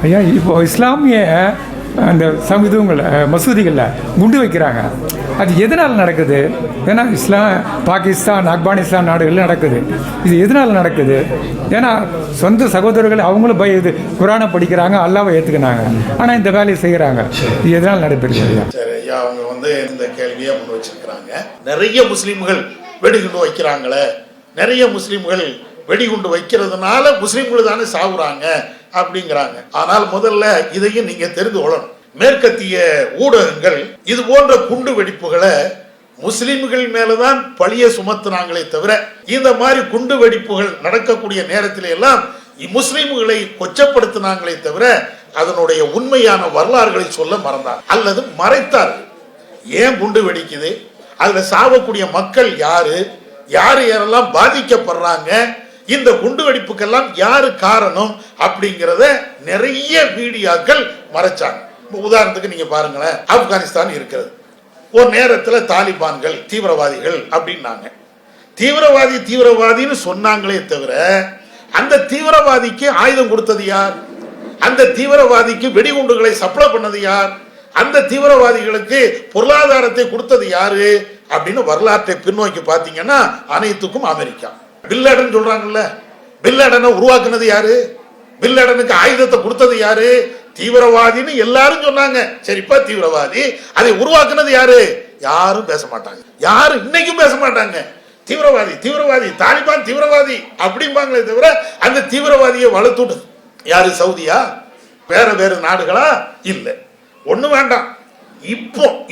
ஐயா, இப்போ இஸ்லாமிய அந்த இதுங்களில் மசூதிகளில் குண்டு வைக்கிறாங்க. அது எதனால் நடக்குது? ஏன்னா பாகிஸ்தான், ஆப்கானிஸ்தான் நாடுகளில் நடக்குது. இது எதனால் நடக்குது? ஏன்னா சொந்த சகோதரர்கள் அவங்களும் இது குரானை படிக்கிறாங்க, அல்லாவை ஏற்றுக்கினாங்க. ஆனால் இந்த வேலையை செய்கிறாங்க. இது எதனால் நடைபெறுது? சரி ஐயா, அவங்க இந்த கேள்வியை முன் வச்சிருக்கிறாங்க. நிறைய முஸ்லீம்கள் வெடிகுண்டு வைக்கிறாங்களே, நிறைய முஸ்லீம்கள் வெடிகுண்டு வைக்கிறதுனால முஸ்லீம்கள் தானே சாகுறாங்க அப்படிங்கிறாங்க. ஆனால் முதல்ல இதையும் நீங்க தெரிந்து கொள்ளணும். மேற்கத்திய ஊடகங்கள் இது போன்ற குண்டு வெடிப்புகளை முஸ்லிம்கள் மேலதான் பழிய சுமத்துனாங்களே தவிர, இந்த மாதிரி குண்டு வெடிப்புகள் நடக்கக்கூடிய நேரத்தில எல்லாம் முஸ்லிம்களை கொச்சப்படுத்தினாங்களே தவிர அதனுடைய உண்மையான வரலாறுகளை சொல்ல மறந்தார் அல்லது மறைத்தார். ஏன் குண்டு வெடிக்குது, அதுல சாவக்கூடிய மக்கள் யாரு, யாரெல்லாம் பாதிக்கப்படுறாங்க, இந்த குண்டு வெடிப்புக்கெல்லாம் யாரு காரணம் அப்படிங்கிறத நிறைய மீடியாக்கள் மறைச்சாங்க. உதாரணத்துக்கு நீங்க பாருங்களேன், ஆப்கானிஸ்தான் இருக்கிறது. ஒரு நேரத்தில் தாலிபான்கள் தீவிரவாதிகள் அப்படின்னாங்க. தீவிரவாதின்னு சொன்னாங்களே தவிர அந்த தீவிரவாதிக்கு ஆயுதம் கொடுத்தது யார், அந்த தீவிரவாதிக்கு வெடிகுண்டுகளை சப்ளை பண்ணது யார், அந்த தீவிரவாதிகளுக்கு பொருளாதாரத்தை கொடுத்தது யாரு அப்படின்னு வரலாற்றை பின்னோக்கி பார்த்தீங்கன்னா அனைத்துக்கும் அமெரிக்கா. பின்லேடன் சொல்றாங்கல்ல, பின்லேடனை உருவாக்குனது யாரு, பின்லேடனுக்கு ஆயுதத்தை கொடுத்தது யாரு, தீவிரவாதின்னு எல்லாரும் சொன்னாங்க. சரிப்பா, தீவிரவாதி, அதை உருவாக்குனது யாரு, யாரும் பேச மாட்டாங்க. யாரும் இன்னைக்கும் பேச மாட்டாங்க. தீவிரவாதி தீவிரவாதி தாலிபான் தீவிரவாதி அப்படிம்பாங்களே தவிர அந்த தீவிரவாதியை வளர்த்துட்டு யாரு, சவுதியா, வேற நாடுகளா? இல்ல, ஒண்ணு வேண்டாம்.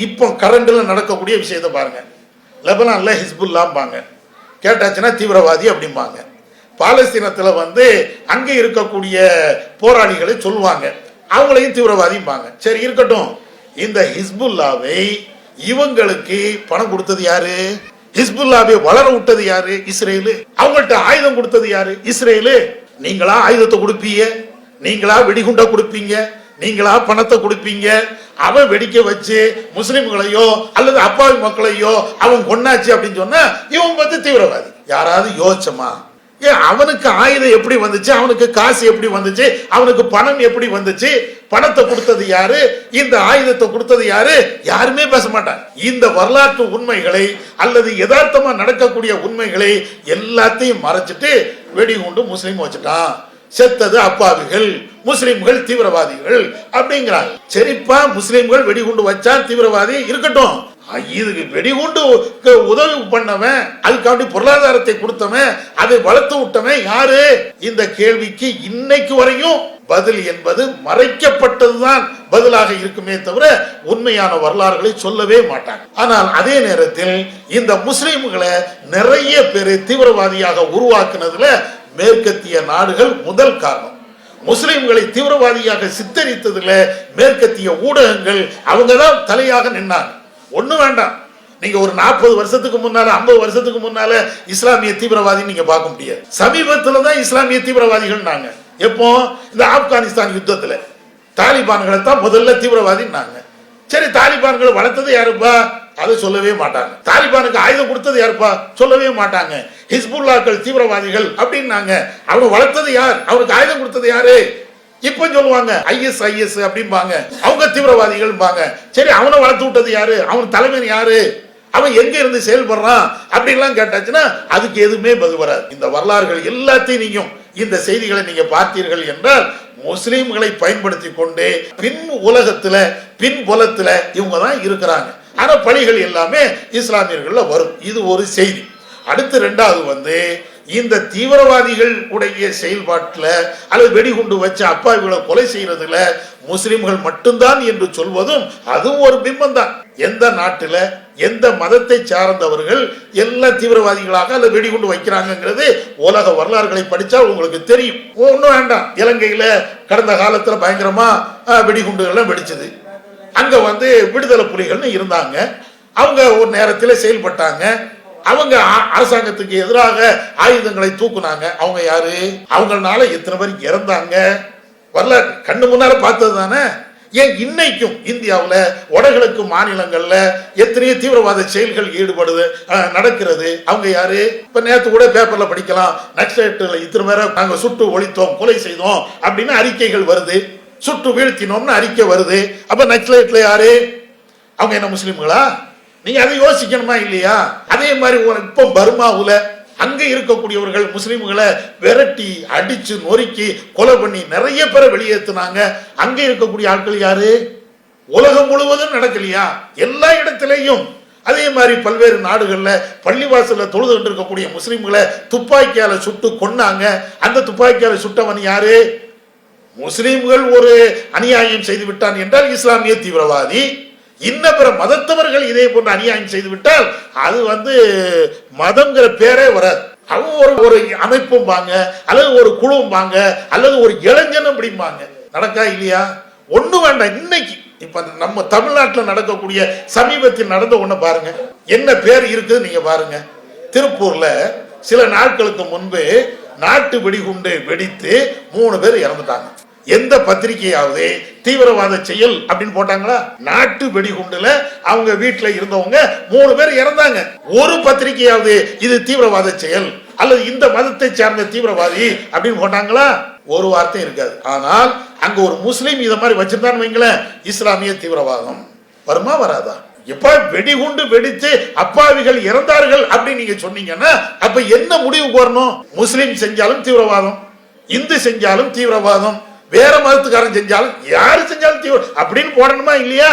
இப்போ கரண்ட்ல நடக்கக்கூடிய விஷயத்தை பாருங்க. லெபனான்ல ஹிஸ்புல்லாம்பாங்க, கேட்டாச்சுன்னா தீவிரவாதி அப்படிம்பாங்க. பாலஸ்தீனத்துல அங்கே இருக்கக்கூடிய போராளிகளை சொல்லுவாங்க, அவங்களையும் தீவிரவாதிம்பாங்க. சரி இருக்கட்டும், இந்த ஹிஸ்புல்லாவை இவங்களுக்கு பணம் கொடுத்தது யாரு, ஹிஸ்புல்லாவை வளர விட்டது யாரு, இஸ்ரேலு. அவங்கள்ட்ட ஆயுதம் கொடுத்தது யாரு, இஸ்ரேலு. நீங்களா ஆயுதத்தை கொடுப்பீங்க, நீங்களா வெடிகுண்ட கொடுப்பீங்க, நீங்களா பணத்தை கொடுப்பீங்க. அவன் வெடிக்க வச்சு முஸ்லிம்களையோ அல்லது அப்பாவி மக்களையோ அவன் கொன்னாச்சு அப்படின்னு சொன்னா இவன் தீவிரவாதி. யாராவது யோசிச்சமா? ஏன் அவனுக்கு ஆயுதம் எப்படி வந்துச்சு, அவனுக்கு காசு எப்படி வந்துச்சு, அவனுக்கு பணம் எப்படி வந்துச்சு, பணத்தை கொடுத்தது யாரு, இந்த ஆயுதத்தை கொடுத்தது யாரு, யாருமே பேச மாட்டாங்க. இந்த வரலாற்று உண்மைகளை அல்லது யதார்த்தமா நடக்கக்கூடிய உண்மைகளை எல்லாத்தையும் மறைச்சிட்டு வெடிகுண்டு முஸ்லீம் வச்சுட்டான், செத்தது அப்பாவிகள், முஸ்லிம்கள் தீவிரவாதிகள் அப்படிங்கிறாங்க. சரிப்பா, முஸ்லிம்கள் வெடிகுண்டு வச்சா தீவிரவாதி இருக்கட்டும், இதுக்கு வெடிகுண்டு உதவி பண்ணவன், அதுக்காண்டி பொருளாதாரத்தை கொடுத்தவன், அதை வளர்த்து விட்டவன் யாரு? இந்த கேள்விக்கு இன்னைக்கு வரையும் பதில் என்பது மறைக்கப்பட்டதுதான் பதிலாக இருக்குமே தவிர உண்மையான வரலாறுகளை சொல்லவே மாட்டாங்க. ஆனால் அதே நேரத்தில் இந்த முஸ்லிம்களை நிறைய பேர் தீவிரவாதியாக உருவாக்குனதுல மேற்கத்திய நாடுகள் முதல் காரணம். முஸ்லிம்களை தீவிரவாதியாக சித்தரித்ததுல மேற்கத்திய ஊடகங்கள் அவங்கதான் தலையாக நின்னாங்க. ஒண்ணு வேண்டாம், நீங்க ஒரு 40 வருஷத்துக்கு முன்னால 50 வருஷத்துக்கு முன்னால இஸ்லாமிய தீவிரவாதி நீங்க பார்க்க முடியாது. சமீபத்துல தான் இஸ்லாமிய தீவிரவாதிகள் நாங்க. எப்போ? இந்த ஆப்கானிஸ்தான் யுத்தத்துல தாலிபான்களை தான் முதல்ல தீவிரவாதின்னாங்க. சரி, தாலிபான்களை வளர்த்தது யாருப்பா, அதை சொல்லவே மாட்டாங்க. தாலிபானுக்கு ஆயுதம் கொடுத்தது யாருப்பா, சொல்லவே மாட்டாங்க. ஹிஸ்புல்லாக்கள் தீவிரவாதிகள் அப்படின்னாங்க. அவனை வளர்த்தது யார், அவனுக்கு ஆயுதம் கொடுத்தது யாரு? இப்ப சொல்லுவாங்க ஐஎஸ் அப்படிம்பாங்க, அவங்க தீவிரவாதிகள். சரி, அவனை வளர்த்து விட்டது யாரு, அவன் தலைமை யாரு, அவன் எங்க இருந்து செயல்படுறான் அப்படின்லாம் கேட்டாச்சுன்னா அதுக்கு எதுவுமே பதில் வராது. இந்த வரலாறுகள் எல்லாத்தையும் நீங்க இந்த செய்திகளை நீங்க பார்த்தீர்கள் என்றால் முஸ்லிம்களை பயன்படுத்தி கொண்டு பின் உலகத்துல பின் புலத்துல இவங்க தான் இருக்கிறாங்க. ஆனா பழிகள் எல்லாமே இஸ்லாமியர்கள்ல வரும். இது ஒரு செய்தி. அடுத்து ரெண்டாவது இந்த தீவிரவாதிகள் உடைய செயல்பாட்டில் அல்லது வெடிகுண்டு வச்ச அப்பாவிகளை கொலை செய்யறதுல முஸ்லிம்கள் மட்டும்தான் என்று சொல்வதும் அதுவும் ஒரு பிம்பம் தான். எந்த நாட்டில் எந்த மதத்தை சார்ந்தவர்கள் எல்லா தீவிரவாதிகளாக அல்லது வெடிகுண்டு வைக்கிறாங்கிறது உலக வரலாறுகளை படிச்சா உங்களுக்கு தெரியும். ஒன்றும் வேண்டாம், இலங்கையில கடந்த காலத்துல பயங்கரமா வெடிகுண்டுகள்லாம் வெடிச்சது. அங்க விடுதலை புலிகள்னு இருந்தாங்க, அவங்க ஒரு நேரத்தில் செயல்பட்டாங்க. அவங்க அரசாங்கத்துக்கு எதிராக ஆயுதங்களை தூக்குனாங்க. அவங்க யாரு, அவங்களால எத்தனை பேர் இறந்தாங்க, வரலாறு கண்ணு முன்னால பார்த்தது தானே. ஏன் இன்னைக்கும் இந்தியாவில் வடகிழக்கு மாநிலங்கள்ல எத்தனையோ தீவிரவாத செயல்கள் நடக்கிறது. அவங்க யாரு? இப்ப நேற்று கூட பேப்பர்ல படிக்கலாம், நக்சலைட்டுல இத்தனை பேரை நாங்க சுட்டு ஒழித்தோம், கொலை செய்தோம் அப்படின்னு அறிக்கைகள் வருது. சுட்டு வீழ்த்தினோம்னு அறிக்கை வருது. அப்ப நக்சலைட்ல யாரு? அவங்க என்ன முஸ்லிம்களா? நீங்க அதை யோசிக்கணுமா இல்லையா? அதே மாதிரி இப்போ பர்மாவுல அங்க இருக்கக்கூடியவர்கள் முஸ்லிம்களை விரட்டி அடிச்சு நொறுக்கி கொலை பண்ணி நிறைய பேரை வெளியேற்றினாங்க. அங்க இருக்கக்கூடிய ஆட்கள் யாரு? உலகம் முழுவதும் நடக்கலையா? எல்லா இடத்திலையும். அதே மாதிரி பல்வேறு நாடுகள்ல பள்ளிவாசல்ல தொழுது இருக்கக்கூடிய முஸ்லிம்களை துப்பாக்கியால சுட்டு கொன்னாங்க. அந்த துப்பாக்கியால சுட்டவன் யாரு? முஸ்லிம்கள் ஒரு அநியாயம் செய்து விட்டான் என்றால் இஸ்லாமிய தீவிரவாதி. இன்ன பிற மதத்தவர்கள் இதே போன்ற அநியாயம் செய்து விட்டால் அது மதம்ங்கிற பேரே வராது. அவங்க ஒரு அமைப்பும் வாங்க, அல்லது ஒரு குழுவும் வாங்க, அல்லது ஒரு இளைஞனும் அப்படிம்பாங்க. நடக்கா இல்லையா? ஒண்ணு வேண்டாம். இன்னைக்கு இப்ப நம்ம தமிழ்நாட்டில் நடக்கக்கூடிய சமீபத்தில் நடந்த ஒண்ணு பாருங்க, என்ன பேர் இருக்குது நீங்க பாருங்க. திருப்பூர்ல சில நாட்களுக்கு முன்பு நாட்டு வெடிகுண்டு வெடித்து 3 பேர் இறந்துட்டாங்க. எந்த பத்திரிகையாவது தீவிரவாத செயல் அப்படின்னு போட்டாங்களா? நாட்டு வெடிகுண்டுல அவங்க வீட்டுல இருந்தவங்க 3 பேர் இறந்தாங்க. ஒரு பத்திரிகையாவது இது தீவிரவாத செயல் அல்லது இந்த மதத்தை சார்ந்த தீவிரவாதி அப்படின்னு போட்டாங்களா? ஒரு வார்த்தை இருக்காது. ஆனால் அங்க ஒரு முஸ்லீம் இத மாதிரி வச்சிருந்தான்னு வைங்களேன், இஸ்லாமிய தீவிரவாதம் வருமா வராதா? எப்ப வெடிகுண்டு வெடித்து அப்பாவிகள் இறந்தார்கள் அப்படின்னு நீங்க சொன்னீங்கன்னா அப்ப என்ன முடிவுக்கு வரணும்? முஸ்லீம் செஞ்சாலும் தீவிரவாதம், இந்து செஞ்சாலும் தீவிரவாதம், வேற மதத்துக்காரன் செஞ்சாலும் யாரு செஞ்சாலும் தீவிரம் அப்படின்னு போடணுமா இல்லையா?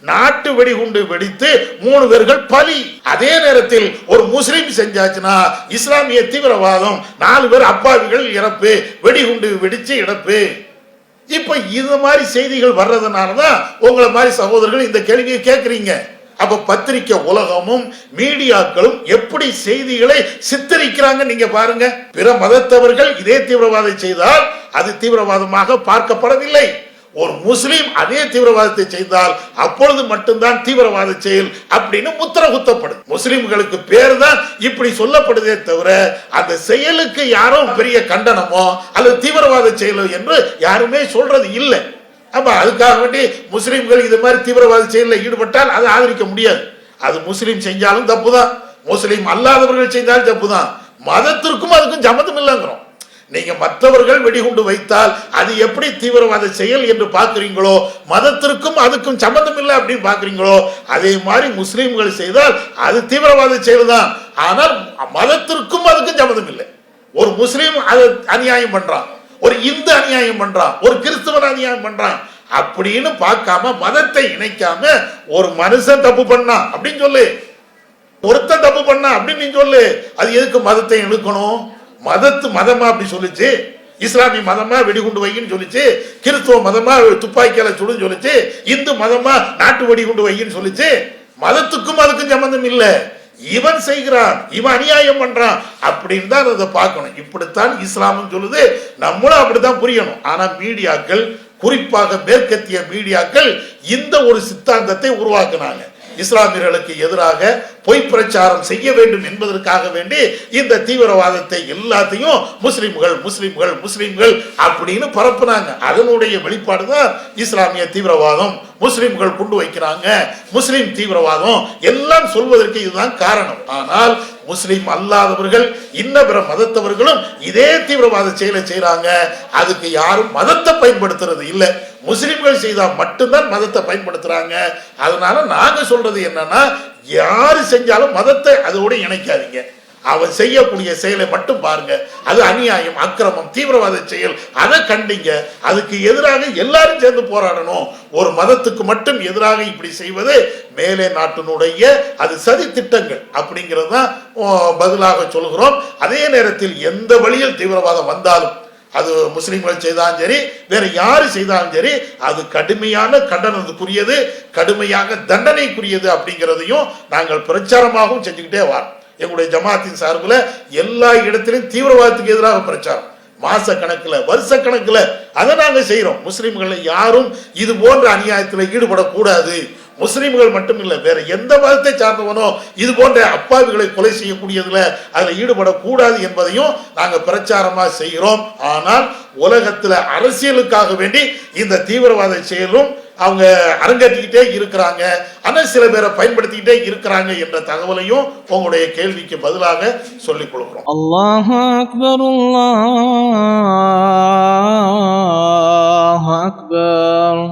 நாட்டு வெடிகுண்டு வெடித்து 3 பேர்கள் பலி. அதே நேரத்தில் ஒரு முஸ்லீம் செஞ்சாச்சுன்னா இஸ்லாமிய தீவிரவாதம், 4 பேர் அப்பாவிகள் இறப்பு, வெடிகுண்டு வெடிச்சு இறப்பு. இப்ப இந்த மாதிரி செய்திகள் வர்றதுனாலதான் உங்களை மாதிரி சகோதரர்கள் இந்த கேள்வியை கேட்கறீங்க. அப்ப பத்திரிகை உலகமும் மீடியாக்களும் எப்படி செய்திகளை சித்தரிக்கிறாங்க நீங்க பாருங்க. பிற மதத்தவர்கள் இதே தீவிரவாதம் செய்தால் அது தீவிரவாதமாக பார்க்கப்படவில்லை. ஒரு முஸ்லீம் அதே தீவிரவாதத்தை செய்தால் அப்பொழுது மட்டும்தான் தீவிரவாத செயல் அப்படின்னு முத்திர குத்தப்படும். முஸ்லிம்களுக்கு பேர் தான் இப்படி சொல்லப்படுதே தவிர அந்த செயலுக்கு யாரும் பெரிய கண்டனமோ அல்லது தீவிரவாத செயலோ என்று யாருமே சொல்றது இல்லை. அப்ப அதுக்காக வேண்டி முஸ்லிம்கள் இது மாதிரி தீவிரவாத செயலில் ஈடுபட்டால் அதை ஆதரிக்க முடியாது. அது முஸ்லீம் செஞ்சாலும் தப்புதான், முஸ்லீம் அல்லாதவர்கள் செய்தாலும் தப்புதான். மதத்திற்கும் அதுக்கும் சம்மந்தம் இல்லைங்கிறோம். நீங்க மற்றவர்கள் வெடிகுண்டு வைத்தால் அது எப்படி தீவிரவாத செயல் என்று பார்க்கிறீங்களோ, மதத்திற்கும் அதுக்கும் சம்பந்தம் இல்லை அப்படின்னு பார்க்கிறீங்களோ, அதே மாதிரி முஸ்லீம்கள் செய்தால் அது தீவிரவாத செயல் தான். ஆனால் மதத்திற்கும் அதுக்கும் சம்பந்தம் இல்லை. ஒரு முஸ்லீம் அதை அநியாயம் பண்றான், ஒரு இந்து அநியாயம் பண்றான், ஒரு கிறிஸ்தவன் அநியாயம் பண்றான் அப்படின்னு பார்க்காம மதத்தை இணைக்காம ஒரு மனுஷன் தப்பு பண்ணா அப்படின்னு சொல்லு, ஒருத்தன் தப்பு பண்ணா அப்படின்னு நீ சொல்லு. அது எதுக்கு மதத்தை இழுக்கணும்? மதமா அப்படி சொல்லிச்சு, இஸ்லாமிய மதமா வெடிகுண்டு வைன்னு சொல்லிச்சு, கிறிஸ்துவ மதமா துப்பாக்கியால சுடுன்னு சொல்லிச்சு, இந்து மதமா நாட்டு வெடிகுண்டு வைன்னு சொல்லிச்சு. மதத்துக்கும் அதுக்கும் சம்பந்தம் இல்லை. இவன் செய்கிறான், இவன் அநியாயம் பண்றான் அப்படின்னு தான் அதை பார்க்கணும். இப்படித்தான் இஸ்லாமும் சொல்லுது, நம்மளும் அப்படித்தான் புரியணும். ஆனா மீடியாக்கள், குறிப்பாக மேற்கத்திய மீடியாக்கள் இந்த ஒரு சித்தாந்தத்தை உருவாக்குனாங்க. இஸ்லாமியர்களுக்கு எதிராக பொய் பிரச்சாரம் செய்ய வேண்டும் என்பதற்காக வேண்டி இந்த தீவிரவாதத்தை எல்லாத்தையும் முஸ்லிம்கள் முஸ்லிம்கள் முஸ்லிம்கள் அப்படின்னு பரப்புனாங்க. அதனுடைய வெளிப்பாடுதான் இஸ்லாமிய தீவிரவாதம், முஸ்லிம்கள் கொண்டு வைக்கிறாங்க, முஸ்லிம் தீவிரவாதம் எல்லாம் சொல்வதற்கு இதுதான் காரணம். ஆனால் முஸ்லிம் அல்லாதவர்கள் இன்ன பிற மதத்தவர்களும் இதே தீவிரவாத செயலை செய்யறாங்க. அதுக்கு யாரும் மதத்தை பயன்படுத்துறது இல்லை, முஸ்லிம்கள் செய்தா மட்டும்தான் மதத்தை பயன்படுத்துறாங்க. அதனால நாங்க சொல்றது என்னன்னா, யாரு செஞ்சாலும் மதத்தை அதோட இணைக்காதீங்க. அவன் செய்யக்கூடிய செயலை மட்டும் பாருங்க. அது அநியாயம், அக்கிரமம், தீவிரவாத செயல், அதை கண்டிங்க. அதுக்கு எதிராக எல்லாரும் சேர்ந்து போராடணும். ஒரு மதத்துக்கு மட்டும் எதிராக இப்படி செய்வது மேலே நாட்டினுடைய அது சதி திட்டங்கள் அப்படிங்கிறது தான் பதிலாக சொல்கிறோம். அதே நேரத்தில் எந்த வழியில் தீவிரவாதம் வந்தாலும், அது முஸ்லிம்கள் செய்தாலும் சரி, வேற யாரு செய்தாலும் சரி, அது கடுமையான கண்டனத்துக்குரியது, கடுமையாக தண்டனைக்குரியது அப்படிங்கிறதையும் நாங்கள் பிரச்சாரமாகவும் செஞ்சுக்கிட்டே வரோம். எங்களுடைய ஜமாத்தின் சார்பில் எல்லா இடத்திலும் தீவிரவாதத்துக்கு எதிராக பிரச்சாரம், மாச கணக்குல வருஷ கணக்குல அதை நாங்கள் செய்யறோம். முஸ்லிம்கள் யாரும் இது போன்ற அநியாயத்தில் ஈடுபடக்கூடாது. முஸ்லிம்கள் மட்டும் இல்ல, வேற எந்த மதத்தை சார்ந்தவனோ இது போன்ற அப்பாவிகளை கொலை செய்யக்கூடியதுல அதுல ஈடுபடக்கூடாது என்பதையும் நாங்க பிரச்சாரமா செய்கிறோம். ஆனால் உலகத்துல அரசியலுக்காக வேண்டி இந்த தீவிரவாத செயலும் அவங்க அரங்கேற்றிக்கிட்டே இருக்கிறாங்க, ஆனால் சில பேரை பயன்படுத்திக்கிட்டே இருக்கிறாங்க என்ற தகவலையும் உங்களுடைய கேள்விக்கு பதிலாக சொல்லிக் கொடுக்கிறோம். அல்லாஹு அக்பர், அல்லாஹு அக்பர்.